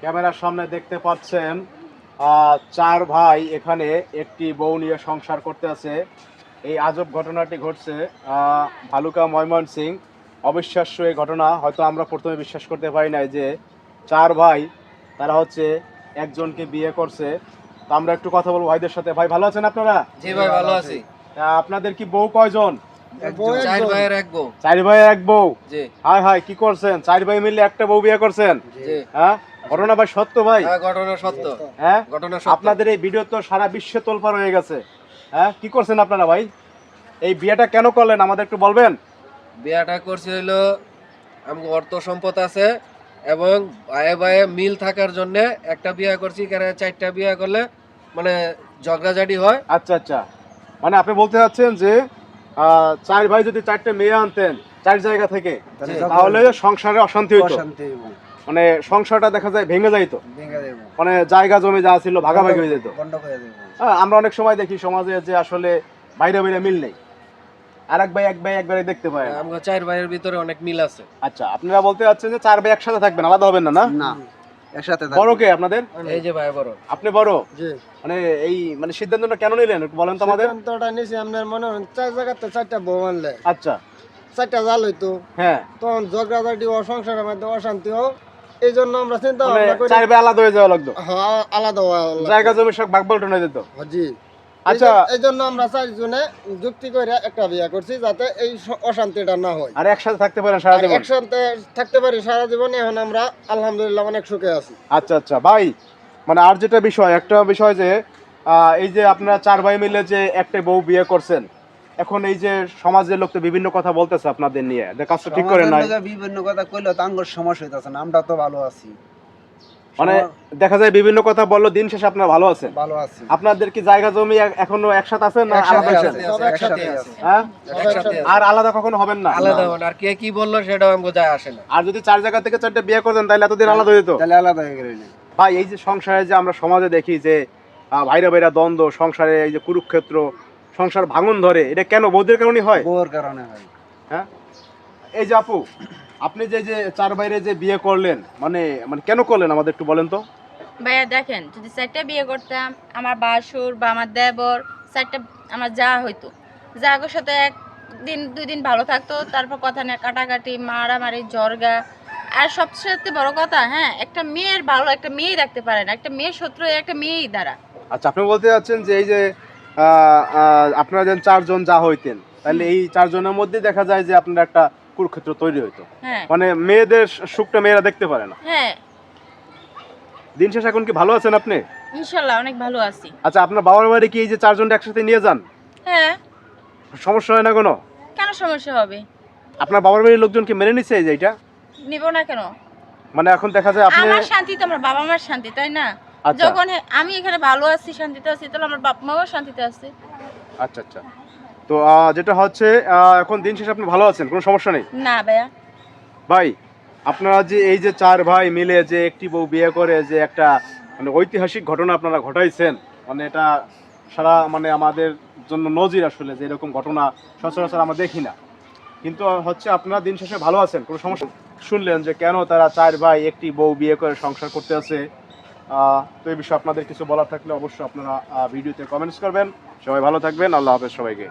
ক্যামেরার সামনে দেখতে পাচ্ছেন চার ভাই এখানে একটি বউ নিয়ে সংসার করতে আছে। এই আজব ঘটনাটি ঘটছে ভালুকা ময়মনসিংহ। অবিশ্বাস্য এই ঘটনা, হয়তো আমরা প্রথমে বিশ্বাস করতে পারি নাই যে চার ভাই তারা হচ্ছে একজনকে বিয়ে করছে। তো আমরা একটু কথা বলবো ভাইদের সাথে। ভাই ভালো আছেন আপনারা? জি ভাই ভালো আছি। আপনাদের কি বউ কয়জন? চার ভাইয়ের এক বউ। চার ভাই এক বউ? জি। হাই হাই, কি করছেন? চার ভাই মিলে একটা বউ বিয়ে করছেন? জি। হ্যাঁ, ঘটনা ভাই সত্য ভাই? হ্যাঁ, ঘটনা সত্য। হ্যাঁ, ঘটনা সত্য। আপনাদের এই ভিডিও তো সারা বিশ্বে তোলপাড় হয়ে গেছে। হ্যাঁ, কি করছেন আপনারা ভাই? এই বিয়েটা কেন করলেন আমাদের একটু বলবেন? বিয়াটা করছি হইলো আমাকে অর্থ সম্পদ আছে এবং ভাইয়ে ভাইয়ে মিল থাকার জন্য একটা বিয়ে করছি, কারণ চারটা বিয়ে করলে মানে ঝগড়াঝাটি হয়। আচ্ছা আচ্ছা, মানে আপনি বলতে চাচ্ছেন যে চার ভাই যদি চারটে মেয়ে আনতেন চার জায়গা থেকে তাহলে সংসারে অশান্তি হইতো, মানে সংসারটা দেখা যায় ভেঙে যাইতো, মানে জায়গা জমি যা ছিল ভাগাভাগি হয়ে যেত। হ্যাঁ, আমরা অনেক সময় দেখি সমাজে যে আসলে বাইরে বাইরে মিল নেই, আর এক ভাই একবারে দেখতে পায় না। আমাকে চার ভাইয়ের ভিতরে অনেক মিল আছে। আচ্ছা, আপনারা বলতে চাচ্ছেন যে চার ভাই একসাথে থাকবেন, আলাদা হবেন না? না, একসাথে। বড় কে আপনাদের? এই যে ভাই বড়। আপনি বড়? জি। মানে এই মানে সিদ্ধান্তটা কেন নিলেন একটু বলেন তো আমাদের। সিদ্ধান্তটা নিছি আপনার মনে হয় চার জায়গাতে চারটা বউ আনলে আচ্ছা, চারটা জাল হইতো, হ্যাঁ, তখন ঝগড়াঝাটি ও সংসারের মধ্যে অশান্তি হোক, এই জন্য আমরা চিন্তা মানে ভাবনা করি চার ভাই আলাদা হয়ে যাওয়া লাগতো, হ্যাঁ, আলাদা হওয়া লাগবে। জায়গা জমি সব ভাগ বলটন হয়ে যেত। জি। আচ্ছা, এই জন্য আমরা চারজনে যুক্তি করে একটা বিয়ে করছি, যাতে এই অশান্তিটা না হয়, আর একসাথে থাকতে পারেন সারা আর জীবন। একসাথে থাকতে পারি সারা জীবন। এখন আমরা আলহামদুলিল্লাহ অনেক সুখে আছি। আচ্ছা আচ্ছা ভাই, মানে আর যেটা বিষয়, একটা বিষয় যে এই যে আপনারা চার ভাই মিলে যে একটা বউ বিয়ে করছেন, এখন এই যে সমাজের লোক তো বিভিন্ন কথা বলতেছে আপনাদের নিয়ে, যে কাজটা ঠিক করেন নাই। বিভিন্ন কথা কইলো তো আঙ্গুর সমস্যা হইতাছে না, আমরা তো ভালো আছি, মানে দেখা যায় বিভিন্ন কথা বললো, দিন শেষে আপনারা ভালো আছেন। ভালো আছি। আপনাদের কি জায়গা জমি এখনো একসাথে আছেন না আলাদা হয়েছেন? সব একসাথে আছে। হ্যাঁ, একসাথে আছে। আর আলাদা কখনো হবেন না? আলাদা হন, আর কে কি বললো সেটাও আমাকে যায় আসে না। আর যদি চার জায়গা থেকে চারটে বিয়ে করতেন তাহলে এতদিন আলাদা হয়ে যেত। তাহলে আলাদা হয়ে গেলে ভাই, এই যে সংসারে যে আমরা সমাজে দেখি যে ভাইরা ভাইরা দ্বন্দ্ব, সংসারে এই যে কুরুক্ষেত্র, সংসার ভাঙন ধরে, এটা কেন বৌদের কারণে হয়? বউর কারণে হয়। হ্যাঁ, এই যে আপু, আপনি যে যে চার বাইরে যে বিয়ে করলেন, মানে মানে কেন করলেন আমাদের একটু বলেন তো। ভাইয়া দেখেন, যদি চারটা বিয়ে করতাম, আমার বাসুর বা আমার দেবর চারটা আমার যা হইতো, যাগোর সাথে একদিন দুই দিন ভালো থাকতো, তারপর কথা নিয়ে কাটাকাটি, মারামারি, জর্গা। আর সবচেয়ে বড় কথা, হ্যাঁ, একটা মেয়ের ভালো একটা মেয়েই রাখতে পারে না, একটা মেয়ের শত্রু একটা মেয়েই দ্বারা। আচ্ছা, আপনি বলতে চাচ্ছেন যে এই যে আপনারা যেন চারজন যা হইতেন, তাহলে এই চারজনের মধ্যে দেখা যায় যে আপনার একটা কুরুক্ষেত্র তৈরি হইতো, হ্যাঁ মানে মেয়েদের সুখটা মেয়েরা দেখতে পারে না। হ্যাঁ, দিন শেষে এখন কি ভালো আছেন আপনি? ইনশাল্লাহ অনেক ভালো আছি। আচ্ছা, আপনার বাবার বাড়ি কি এই যে চারজনটা একসাথে নিয়ে যান? হ্যাঁ, সমস্যা হয় না কোনো? কেন সমস্যা হবে? আপনার বাবার বাড়ির লোকজন কি মেনে নিচ্ছে এই যে এটা? নিব না কেন? মানে এখন দেখা যায় আপনি আমার শান্তি তো আমার বাবা মার শান্তি, তাই না? আচ্ছা। যখন আমি এখানে ভালো আছি, শান্তিতে আছি, তাহলে আমার বাপ মাও শান্তিতে আছে। আচ্ছা আচ্ছা, তো যেটা হচ্ছে এখন দিন শেষে আপনি ভালো আছেন, কোনো সমস্যা নেই? না ভাইয়া। ভাই, আপনারা যে এই যে চার ভাই মিলে যে একটি বউ বিয়ে করে যে একটা মানে ঐতিহাসিক ঘটনা আপনারা ঘটাইছেন, মানে এটা সারা মানে আমাদের জন্য নজির আসলে, যে এরকম ঘটনা সচরাচর আমরা দেখি না। কিন্তু হচ্ছে আপনারা দিন শেষে ভালো আছেন, কোনো সমস্যা। শুনলেন যে কেন তারা চার ভাই একটি বউ বিয়ে করে সংসার করতে আছে। তো এই বিষয়ে আপনাদের কিছু বলার থাকলে অবশ্যই আপনারা ভিডিওতে কমেন্টস করবেন। সবাই ভালো থাকবেন, আল্লাহ হাফেজ সবাইকে।